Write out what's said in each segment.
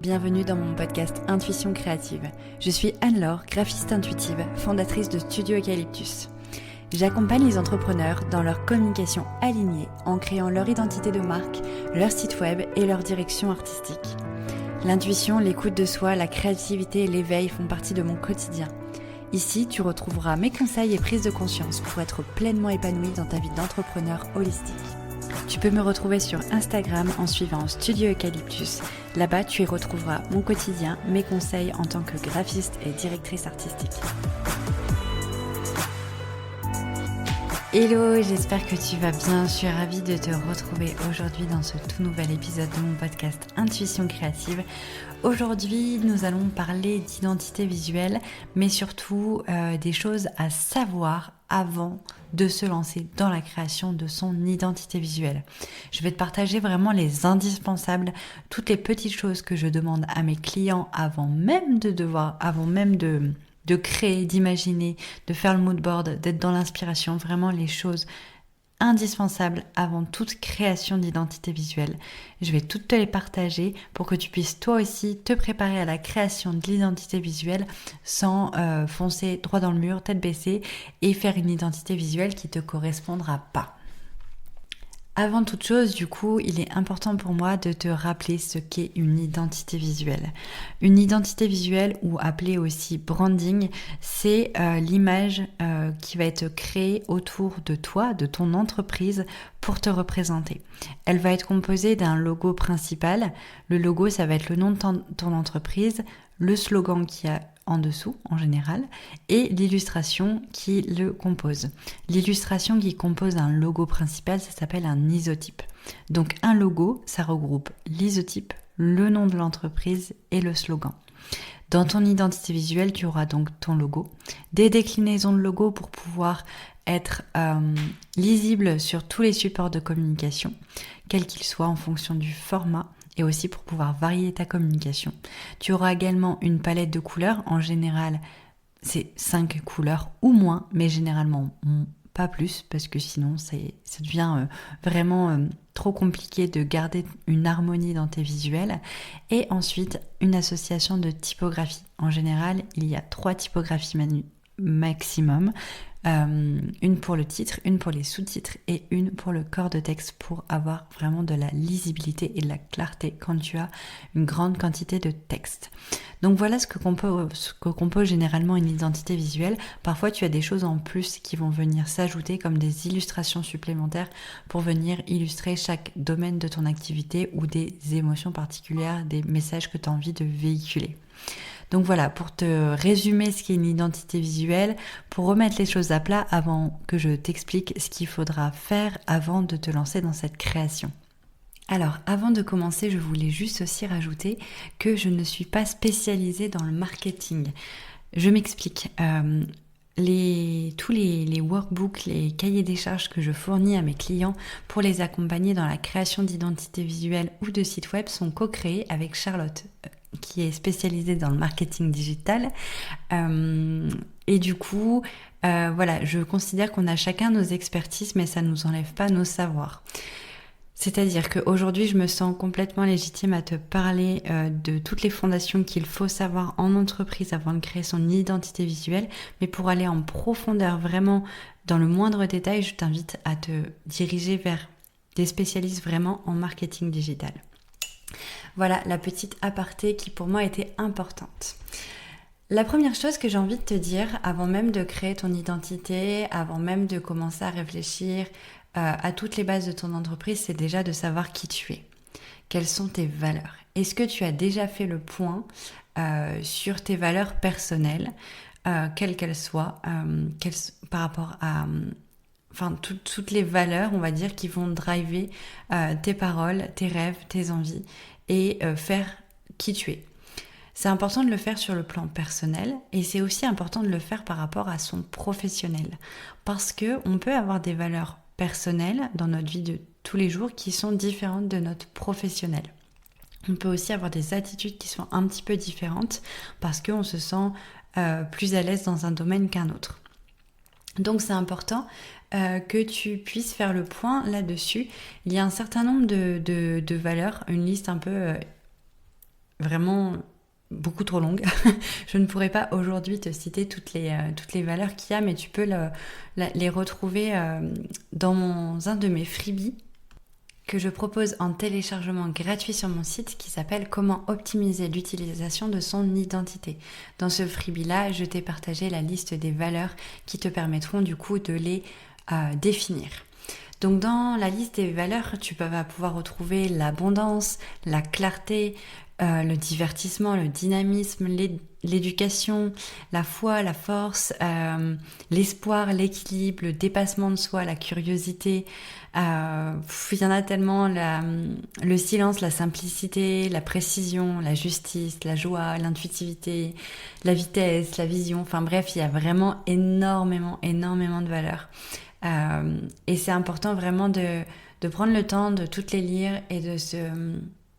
Bienvenue dans mon podcast Intuition créative. Je suis Anne-Laure, graphiste intuitive, fondatrice de Studio Eucalyptus. J'accompagne les entrepreneurs dans leur communication alignée en créant leur identité de marque, leur site web et leur direction artistique. L'intuition, l'écoute de soi, la créativité et l'éveil font partie de mon quotidien. Ici, tu retrouveras mes conseils et prises de conscience pour être pleinement épanoui dans ta vie d'entrepreneur holistique. Tu peux me retrouver sur Instagram en suivant Studio Eucalyptus. Là-bas, tu y retrouveras mon quotidien, mes conseils en tant que graphiste et directrice artistique. Hello, j'espère que tu vas bien. Je suis ravie de te retrouver aujourd'hui dans ce tout nouvel épisode de mon podcast Intuition créative. Aujourd'hui, nous allons parler d'identité visuelle, mais surtout des choses à savoir avant de se lancer dans la création de son identité visuelle. Je vais te partager vraiment les indispensables, toutes les petites choses que je demande à mes clients avant même de créer, d'imaginer, de faire le mood board, d'être dans l'inspiration, vraiment les choses indispensables avant toute création d'identité visuelle. Je vais toutes te les partager pour que tu puisses toi aussi te préparer à la création de l'identité visuelle sans foncer droit dans le mur, tête baissée et faire une identité visuelle qui te correspondra pas. Avant toute chose, du coup, il est important pour moi de te rappeler ce qu'est une identité visuelle. Une identité visuelle, ou appelée aussi branding, c'est l'image qui va être créée autour de toi, de ton entreprise, pour te représenter. Elle va être composée d'un logo principal. Le logo, ça va être le nom de ton entreprise, le slogan qui a en dessous en général et l'illustration qui le compose. L'illustration qui compose un logo principal, ça s'appelle un isotype. Donc un logo, ça regroupe l'isotype, le nom de l'entreprise et le slogan. Dans ton identité visuelle, tu auras donc ton logo, des déclinaisons de logo pour pouvoir être lisible sur tous les supports de communication, quels qu'ils soient en fonction du format, et aussi pour pouvoir varier ta communication. Tu auras également une palette de couleurs. En général, c'est 5 couleurs ou moins, mais généralement pas plus, parce que sinon ça devient vraiment trop compliqué de garder une harmonie dans tes visuels. Et ensuite, une association de typographies. En général, il y a 3 typographies maximum. Une pour le titre, une pour les sous-titres et une pour le corps de texte pour avoir vraiment de la lisibilité et de la clarté quand tu as une grande quantité de texte. Donc voilà ce que compose généralement une identité visuelle. Parfois tu as des choses en plus qui vont venir s'ajouter comme des illustrations supplémentaires pour venir illustrer chaque domaine de ton activité ou des émotions particulières, des messages que tu as envie de véhiculer. Donc voilà, pour te résumer ce qu'est une identité visuelle, pour remettre les choses à plat avant que je t'explique ce qu'il faudra faire avant de te lancer dans cette création. Alors, avant de commencer, je voulais juste aussi rajouter que je ne suis pas spécialisée dans le marketing. Je m'explique. Tous les workbooks, les cahiers des charges que je fournis à mes clients pour les accompagner dans la création d'identité visuelle ou de sites web sont co-créés avec Charlotte, qui est spécialisée dans le marketing digital. Et du coup, voilà, je considère qu'on a chacun nos expertises, mais ça ne nous enlève pas nos savoirs. C'est-à-dire qu'aujourd'hui, je me sens complètement légitime à te parler de toutes les fondations qu'il faut savoir en entreprise avant de créer son identité visuelle. Mais pour aller en profondeur, vraiment dans le moindre détail, je t'invite à te diriger vers des spécialistes vraiment en marketing digital. Voilà la petite aparté qui pour moi était importante. La première chose que j'ai envie de te dire avant même de créer ton identité, avant même de commencer à réfléchir à toutes les bases de ton entreprise, c'est déjà de savoir qui tu es. Quelles sont tes valeurs? Est-ce que tu as déjà fait le point sur tes valeurs personnelles, quelles qu'elles soient, par rapport à... toutes les valeurs, on va dire, qui vont driver tes paroles, tes rêves, tes envies et faire qui tu es. C'est important de le faire sur le plan personnel et c'est aussi important de le faire par rapport à son professionnel. Parce qu'on peut avoir des valeurs personnelles dans notre vie de tous les jours qui sont différentes de notre professionnel. On peut aussi avoir des attitudes qui sont un petit peu différentes parce qu'on se sent plus à l'aise dans un domaine qu'un autre. Donc c'est important que tu puisses faire le point là-dessus. Il y a un certain nombre de valeurs, une liste un peu vraiment beaucoup trop longue. Je ne pourrais pas aujourd'hui te citer toutes les valeurs qu'il y a, mais tu peux les retrouver dans un de mes freebies que je propose en téléchargement gratuit sur mon site qui s'appelle Comment optimiser l'utilisation de son identité. Dans ce freebie-là, je t'ai partagé la liste des valeurs qui te permettront du coup de les définir. Donc dans la liste des valeurs, tu vas pouvoir retrouver l'abondance, la clarté, le divertissement, le dynamisme, l'éducation, la foi, la force, l'espoir, l'équilibre, le dépassement de soi, la curiosité. Il y en a tellement, le silence, la simplicité, la précision, la justice, la joie, l'intuitivité, la vitesse, la vision. Enfin bref, il y a vraiment énormément de valeurs. Et c'est important vraiment de prendre le temps de toutes les lire et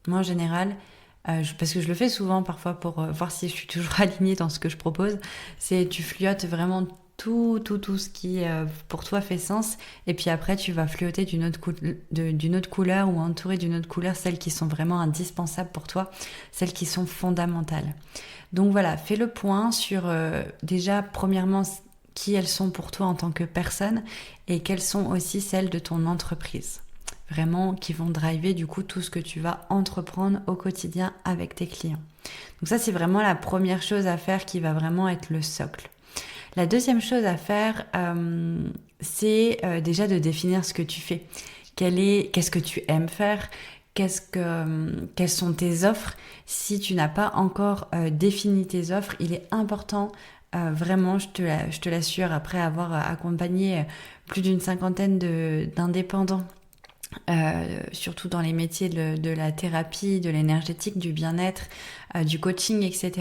moi en général, parce que je le fais souvent parfois pour voir si je suis toujours alignée dans ce que je propose, c'est tu fluotes vraiment tout ce qui pour toi fait sens, et puis après tu vas fluoter d'une autre couleur ou entourer d'une autre couleur celles qui sont vraiment indispensables pour toi, celles qui sont fondamentales. Donc voilà, fais le point sur déjà premièrement qui elles sont pour toi en tant que personne et quelles sont aussi celles de ton entreprise. Vraiment qui vont driver du coup tout ce que tu vas entreprendre au quotidien avec tes clients. Donc ça c'est vraiment la première chose à faire qui va vraiment être le socle. La deuxième chose à faire, c'est déjà de définir ce que tu fais. Qu'est-ce que tu aimes faire ? Quelles sont tes offres ? Si tu n'as pas encore défini tes offres, il est important, vraiment, je te l'assure, après avoir accompagné plus d'une 50aine d'indépendants, surtout dans les métiers de la thérapie, de l'énergétique, du bien-être, du coaching, etc.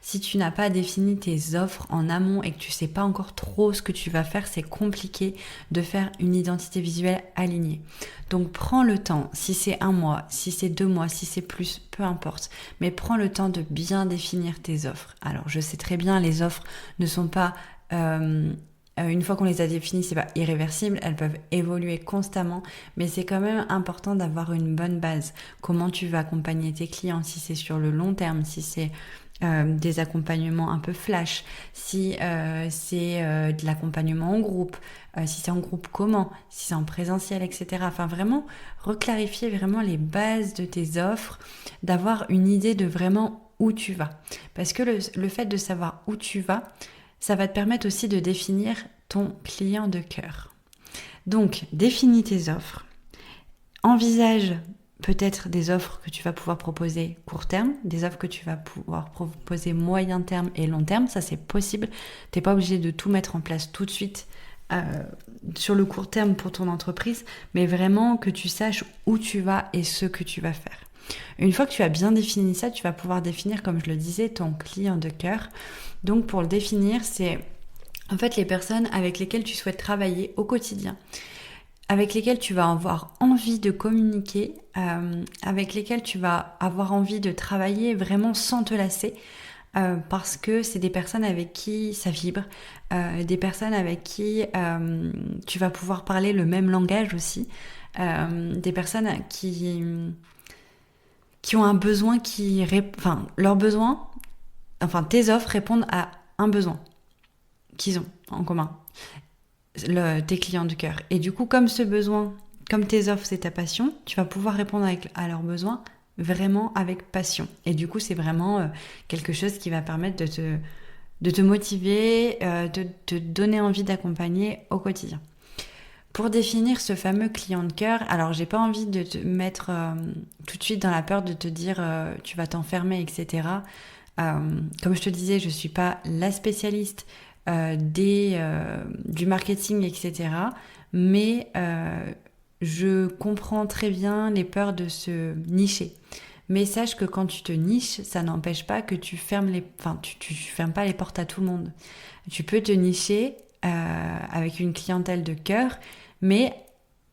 Si tu n'as pas défini tes offres en amont et que tu sais pas encore trop ce que tu vas faire, c'est compliqué de faire une identité visuelle alignée. Donc prends le temps, si c'est 1 mois, si c'est 2 mois, si c'est plus, peu importe, mais prends le temps de bien définir tes offres. Alors je sais très bien, les offres ne sont pas une fois qu'on les a définies, c'est pas irréversible, elles peuvent évoluer constamment, mais c'est quand même important d'avoir une bonne base. Comment tu vas accompagner tes clients, si c'est sur le long terme, si c'est des accompagnements un peu flash, si c'est de l'accompagnement en groupe, si c'est en groupe comment, si c'est en présentiel, etc. Enfin vraiment, reclarifier vraiment les bases de tes offres, d'avoir une idée de vraiment où tu vas. Parce que le fait de savoir où tu vas, ça va te permettre aussi de définir ton client de cœur. Donc, définis tes offres. Envisage peut-être des offres que tu vas pouvoir proposer court terme, des offres que tu vas pouvoir proposer moyen terme et long terme. Ça, c'est possible. Tu n'es pas obligé de tout mettre en place tout de suite sur le court terme pour ton entreprise, mais vraiment que tu saches où tu vas et ce que tu vas faire. Une fois que tu as bien défini ça, tu vas pouvoir définir, comme je le disais, ton client de cœur. Donc pour le définir, c'est en fait les personnes avec lesquelles tu souhaites travailler au quotidien, avec lesquelles tu vas avoir envie de communiquer, avec lesquelles tu vas avoir envie de travailler vraiment sans te lasser, parce que c'est des personnes avec qui ça vibre, des personnes avec qui tu vas pouvoir parler le même langage aussi, des personnes qui ont un besoin leurs besoins, tes offres répondent à un besoin qu'ils ont en commun, tes clients de cœur. Et du coup, comme ce besoin, comme tes offres, c'est ta passion, tu vas pouvoir répondre à leurs besoins vraiment avec passion. Et du coup, c'est vraiment quelque chose qui va permettre de te motiver, de te donner envie d'accompagner au quotidien. Pour définir ce fameux client de cœur, alors j'ai pas envie de te mettre tout de suite dans la peur de te dire tu vas t'enfermer, etc. Comme je te disais, je suis pas la spécialiste du marketing, etc. Mais je comprends très bien les peurs de se nicher. Mais sache que quand tu te niches, ça n'empêche pas que tu fermes tu fermes pas les portes à tout le monde. Tu peux te nicher avec une clientèle de cœur, mais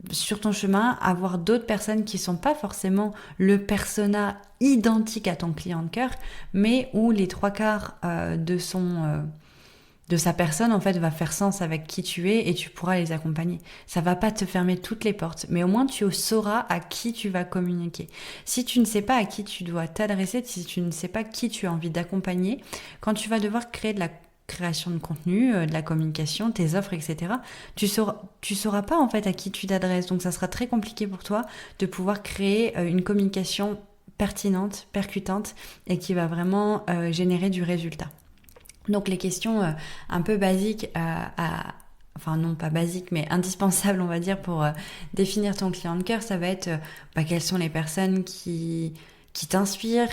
sur ton chemin, avoir d'autres personnes qui sont pas forcément le persona identique à ton client de cœur, mais où les 3/4 de de sa personne, en fait, va faire sens avec qui tu es et tu pourras les accompagner. Ça va pas te fermer toutes les portes, mais au moins tu sauras à qui tu vas communiquer. Si tu ne sais pas à qui tu dois t'adresser, si tu ne sais pas qui tu as envie d'accompagner, quand tu vas devoir créer de la création de contenu, de la communication, tes offres, etc., tu sauras pas en fait à qui tu t'adresses. Donc ça sera très compliqué pour toi de pouvoir créer une communication pertinente, percutante et qui va vraiment générer du résultat. Donc les questions un peu basiques enfin non pas basiques mais indispensables on va dire pour définir ton client de cœur, ça va être quelles sont les personnes qui t'inspirent,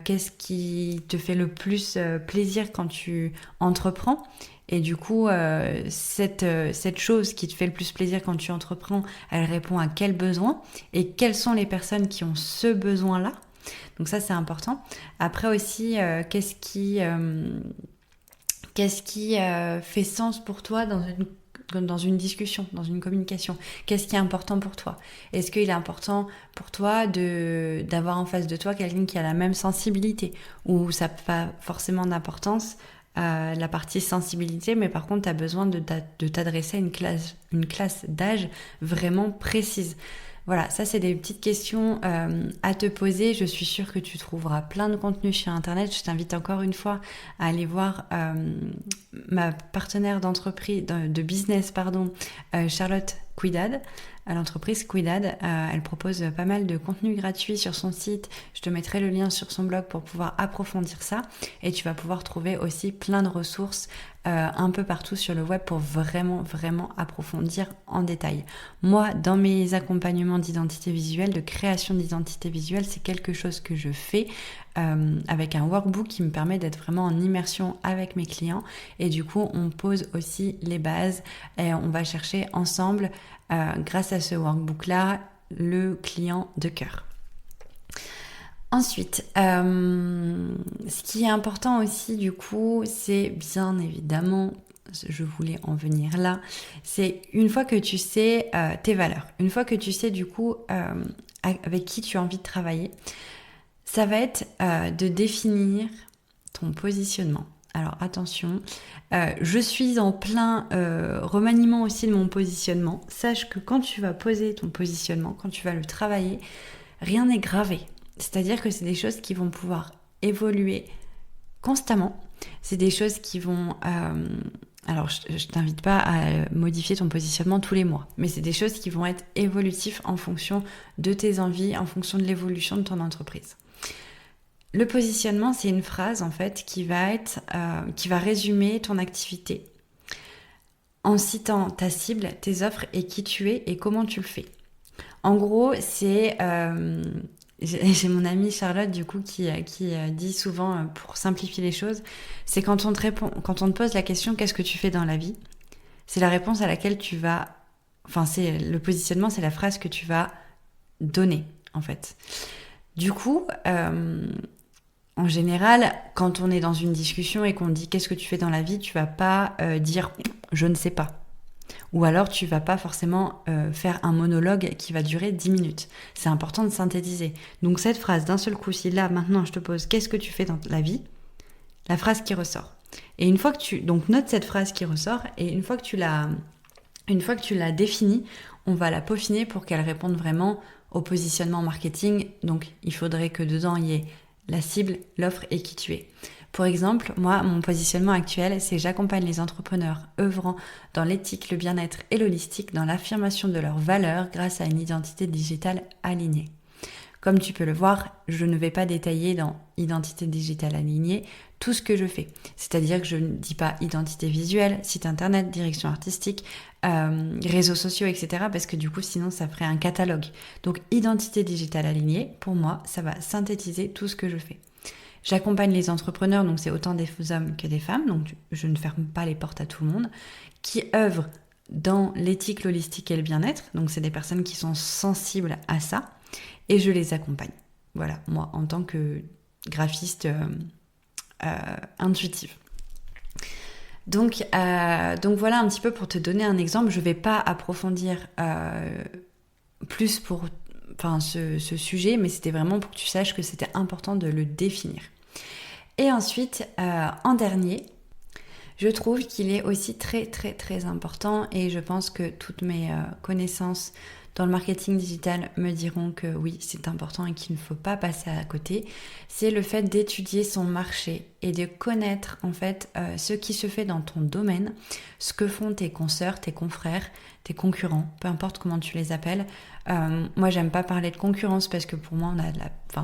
qu'est-ce qui te fait le plus plaisir quand tu entreprends. Et du coup, cette chose qui te fait le plus plaisir quand tu entreprends, elle répond à quel besoin et quelles sont les personnes qui ont ce besoin-là. Donc ça, c'est important. Après aussi, qu'est-ce qui fait sens pour toi dans une discussion, dans une communication? Qu'est-ce qui est important pour toi? Est-ce qu'il est important pour toi d'avoir en face de toi quelqu'un qui a la même sensibilité? Ou ça n'a pas forcément d'importance la partie sensibilité, mais par contre tu as besoin de t'adresser à une classe d'âge vraiment précise. Voilà, ça c'est des petites questions à te poser. Je suis sûre que tu trouveras plein de contenu sur Internet. Je t'invite encore une fois à aller voir ma partenaire d'entreprise, de business, Charlotte Cuidad. À l'entreprise Cuidad, elle propose pas mal de contenu gratuit sur son site. Je te mettrai le lien sur son blog pour pouvoir approfondir ça. Et tu vas pouvoir trouver aussi plein de ressources un peu partout sur le web pour vraiment, vraiment approfondir en détail. Moi, dans mes accompagnements d'identité visuelle, de création d'identité visuelle, c'est quelque chose que je fais avec un workbook qui me permet d'être vraiment en immersion avec mes clients. Et du coup, on pose aussi les bases et on va chercher ensemble, grâce à ce workbook-là, le client de cœur. Ensuite, ce qui est important aussi du coup, c'est bien évidemment, je voulais en venir là, c'est une fois que tu sais tes valeurs, une fois que tu sais du coup avec qui tu as envie de travailler, ça va être de définir ton positionnement. Alors attention, je suis en plein remaniement aussi de mon positionnement. Sache que quand tu vas poser ton positionnement, quand tu vas le travailler, rien n'est gravé. C'est-à-dire que c'est des choses qui vont pouvoir évoluer constamment. C'est des choses qui vont... alors, je t'invite pas à modifier ton positionnement tous les mois, mais c'est des choses qui vont être évolutives en fonction de tes envies, en fonction de l'évolution de ton entreprise. Le positionnement, c'est une phrase en fait qui va résumer ton activité en citant ta cible, tes offres et qui tu es et comment tu le fais. En gros, c'est... j'ai mon amie Charlotte du coup qui dit souvent pour simplifier les choses, c'est quand on te pose la question qu'est-ce que tu fais dans la vie, c'est la réponse à laquelle tu vas, c'est le positionnement, c'est la phrase que tu vas donner en fait. Du coup, en général, quand on est dans une discussion et qu'on dit qu'est-ce que tu fais dans la vie, tu vas pas dire je ne sais pas. Ou alors tu vas pas forcément faire un monologue qui va durer 10 minutes. C'est important de synthétiser. Donc cette phrase d'un seul coup, si là maintenant je te pose qu'est-ce que tu fais dans la vie, la phrase qui ressort. Et une fois que donc note cette phrase qui ressort et une fois que tu l'as définie, on va la peaufiner pour qu'elle réponde vraiment au positionnement marketing. Donc il faudrait que dedans il y ait la cible, l'offre et qui tu es. Pour exemple, moi, mon positionnement actuel, c'est j'accompagne les entrepreneurs œuvrant dans l'éthique, le bien-être et l'holistique dans l'affirmation de leurs valeurs grâce à une identité digitale alignée. Comme tu peux le voir, je ne vais pas détailler dans identité digitale alignée tout ce que je fais. C'est-à-dire que je ne dis pas identité visuelle, site internet, direction artistique, réseaux sociaux, etc. Parce que du coup, sinon, ça ferait un catalogue. Donc, identité digitale alignée, pour moi, ça va synthétiser tout ce que je fais. J'accompagne les entrepreneurs, donc c'est autant des hommes que des femmes, donc je ne ferme pas les portes à tout le monde, qui œuvrent dans l'éthique, l'holistique et le bien-être. Donc c'est des personnes qui sont sensibles à ça et je les accompagne. Voilà, moi en tant que graphiste intuitive. Donc voilà un petit peu pour te donner un exemple. Je ne vais pas approfondir plus pour ce sujet, mais c'était vraiment pour que tu saches que c'était important de le définir. Et ensuite, en dernier, Je trouve qu'il est aussi très très très important, et je pense que toutes mes connaissances dans le marketing digital me diront que oui, c'est important et qu'il ne faut pas passer à côté. C'est le fait d'étudier son marché et de connaître en fait ce qui se fait dans ton domaine, ce que font tes consoeurs, tes confrères, tes concurrents, peu importe comment tu les appelles. Moi, j'aime pas parler de concurrence parce que pour moi,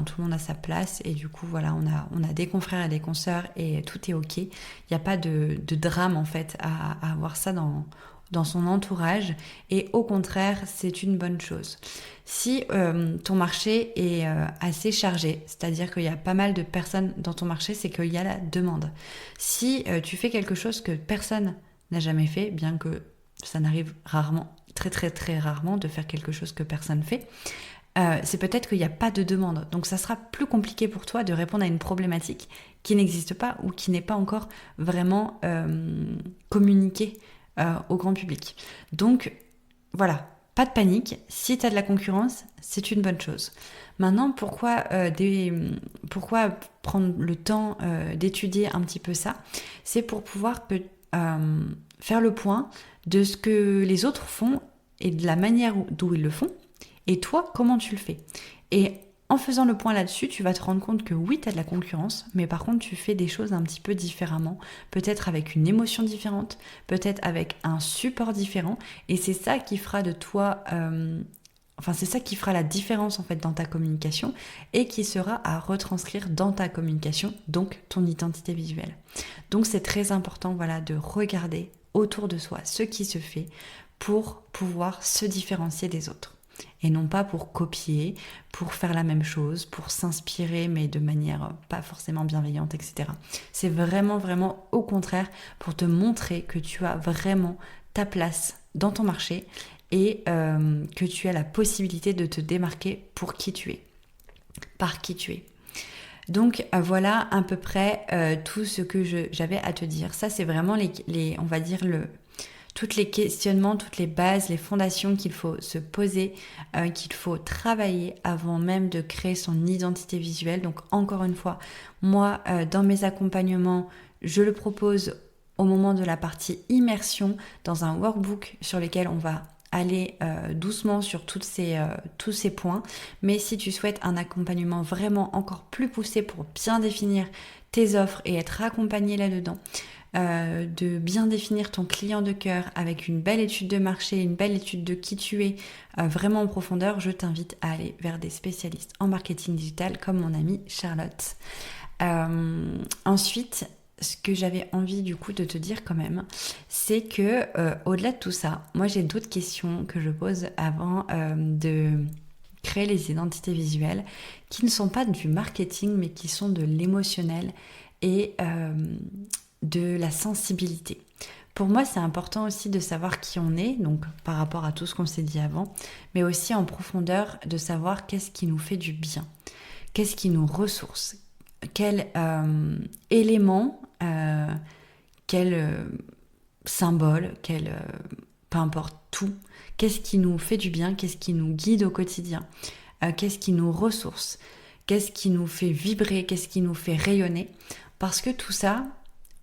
tout le monde a sa place, et du coup, voilà, on a des confrères et des consoeurs et tout est ok. Il n'y a pas de drame en fait à avoir ça dans son entourage, et au contraire, c'est une bonne chose. Si ton marché est assez chargé, c'est-à-dire qu'il y a pas mal de personnes dans ton marché, c'est qu'il y a la demande. Si tu fais quelque chose que personne n'a jamais fait, bien que ça n'arrive rarement, très très très rarement de faire quelque chose que personne fait, c'est peut-être qu'il n'y a pas de demande. Donc ça sera plus compliqué pour toi de répondre à une problématique qui n'existe pas ou qui n'est pas encore vraiment communiquée au grand public. Donc voilà, pas de panique. Si tu as de la concurrence, c'est une bonne chose. Maintenant, pourquoi prendre le temps d'étudier un petit peu ça? C'est pour pouvoir faire le point de ce que les autres font et de la manière d'où ils le font, et toi, comment tu le fais. Et en faisant le point là-dessus, tu vas te rendre compte que oui, tu as de la concurrence, mais par contre, tu fais des choses un petit peu différemment, peut-être avec une émotion différente, peut-être avec un support différent, et c'est ça qui fera de toi... c'est ça qui fera la différence en fait dans ta communication, et qui sera à retranscrire dans ta communication, donc ton identité visuelle. Donc c'est très important, voilà, de regarder autour de soi ce qui se fait pour pouvoir se différencier des autres. Et non pas pour copier, pour faire la même chose, pour s'inspirer, mais de manière pas forcément bienveillante, etc. C'est vraiment, vraiment au contraire pour te montrer que tu as vraiment ta place dans ton marché, et que tu as la possibilité de te démarquer pour qui tu es, par qui tu es. Donc voilà à peu près tout ce que j'avais à te dire. Ça, c'est vraiment on va dire tous les questionnements, toutes les bases, les fondations qu'il faut se poser, qu'il faut travailler avant même de créer son identité visuelle. Donc encore une fois, moi, dans mes accompagnements, je le propose au moment de la partie immersion, dans un workbook sur lequel on va aller doucement sur tous ces points. Mais si tu souhaites un accompagnement vraiment encore plus poussé pour bien définir tes offres et être accompagné là-dedans, de bien définir ton client de cœur avec une belle étude de marché, une belle étude de qui tu es, vraiment en profondeur, je t'invite à aller vers des spécialistes en marketing digital comme mon amie Charlotte. Ensuite, ce que j'avais envie du coup de te dire quand même, c'est que au-delà de tout ça, moi j'ai d'autres questions que je pose avant de créer les identités visuelles, qui ne sont pas du marketing, mais qui sont de l'émotionnel et de la sensibilité. Pour moi, c'est important aussi de savoir qui on est, donc par rapport à tout ce qu'on s'est dit avant, mais aussi en profondeur de savoir qu'est-ce qui nous fait du bien, qu'est-ce qui nous ressource, quel élément, quel symbole, peu importe tout, qu'est-ce qui nous fait du bien, qu'est-ce qui nous guide au quotidien, qu'est-ce qui nous ressource, qu'est-ce qui nous fait vibrer, qu'est-ce qui nous fait rayonner, parce que tout ça,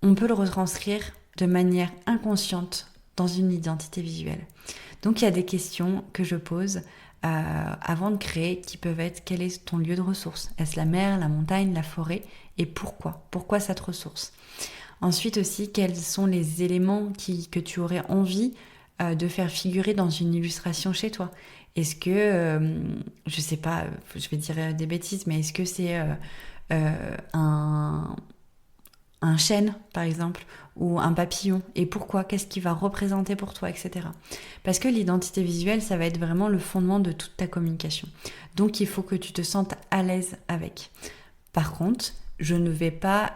on peut le retranscrire de manière inconsciente dans une identité visuelle. Donc il y a des questions que je pose avant de créer, qui peuvent être: quel est ton lieu de ressource? Est-ce la mer, la montagne, la forêt? Et pourquoi? Pourquoi cette ressource? Ensuite aussi, quels sont les éléments que tu aurais envie de faire figurer dans une illustration chez toi? Est-ce que, je sais pas, je vais dire des bêtises, mais est-ce que c'est un chêne, par exemple, ou un papillon, et pourquoi, qu'est-ce qu'il va représenter pour toi, etc. Parce que l'identité visuelle, ça va être vraiment le fondement de toute ta communication. Donc il faut que tu te sentes à l'aise avec. Par contre, je ne vais pas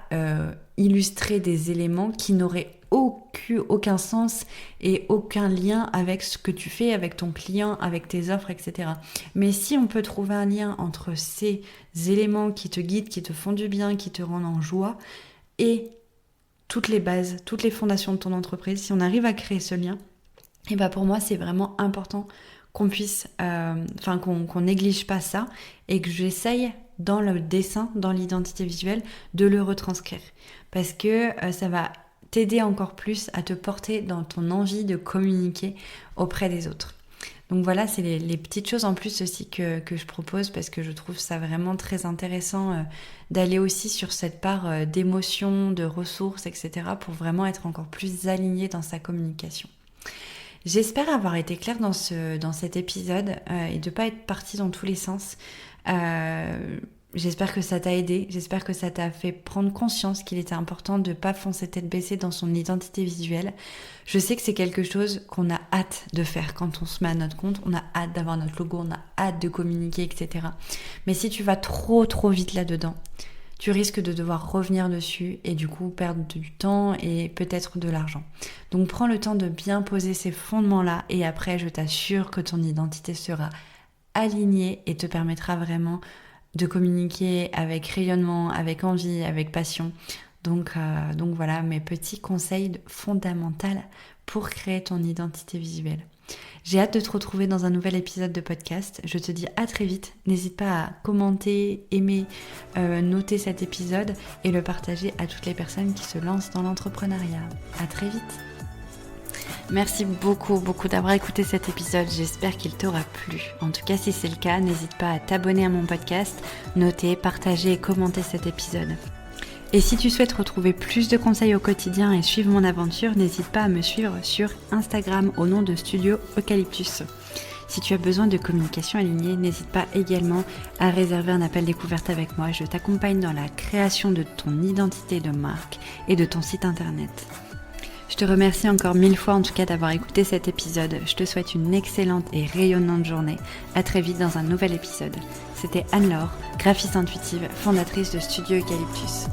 illustrer des éléments qui n'auraient aucun sens et aucun lien avec ce que tu fais, avec ton client, avec tes offres, etc. Mais si on peut trouver un lien entre ces éléments qui te guident, qui te font du bien, qui te rendent en joie, et toutes les bases, toutes les fondations de ton entreprise, si on arrive à créer ce lien, et ben pour moi c'est vraiment important qu'on puisse, qu'on néglige pas ça, et que j'essaye dans le dessin, dans l'identité visuelle, de le retranscrire, parce que ça va t'aider encore plus à te porter dans ton envie de communiquer auprès des autres. Donc voilà, c'est les petites choses en plus aussi que je propose parce que je trouve ça vraiment très intéressant d'aller aussi sur cette part d'émotion, de ressources, etc. pour vraiment être encore plus aligné dans sa communication. J'espère avoir été claire dans cet épisode et de ne pas être partie dans tous les sens. J'espère que ça t'a aidé, j'espère que ça t'a fait prendre conscience qu'il était important de ne pas foncer tête baissée dans son identité visuelle. Je sais que c'est quelque chose qu'on a hâte de faire quand on se met à notre compte, on a hâte d'avoir notre logo, on a hâte de communiquer, etc. Mais si tu vas trop vite là-dedans, tu risques de devoir revenir dessus et du coup perdre du temps et peut-être de l'argent. Donc prends le temps de bien poser ces fondements-là et après je t'assure que ton identité sera alignée et te permettra vraiment de communiquer avec rayonnement, avec envie, avec passion. Donc voilà mes petits conseils fondamentaux pour créer ton identité visuelle. J'ai hâte de te retrouver dans un nouvel épisode de podcast. Je te dis à très vite. N'hésite pas à commenter, aimer, noter cet épisode et le partager à toutes les personnes qui se lancent dans l'entrepreneuriat. À très vite. Merci beaucoup d'avoir écouté cet épisode, j'espère qu'il t'aura plu. En tout cas, si c'est le cas, n'hésite pas à t'abonner à mon podcast, noter, partager et commenter cet épisode. Et si tu souhaites retrouver plus de conseils au quotidien et suivre mon aventure, n'hésite pas à me suivre sur Instagram au nom de Studio Eucalyptus. Si tu as besoin de communication alignée, n'hésite pas également à réserver un appel découverte avec moi. Je t'accompagne dans la création de ton identité de marque et de ton site internet. Je te remercie encore 1000 fois en tout cas d'avoir écouté cet épisode. Je te souhaite une excellente et rayonnante journée. À très vite dans un nouvel épisode. C'était Anne-Laure, graphiste intuitive, fondatrice de Studio Eucalyptus.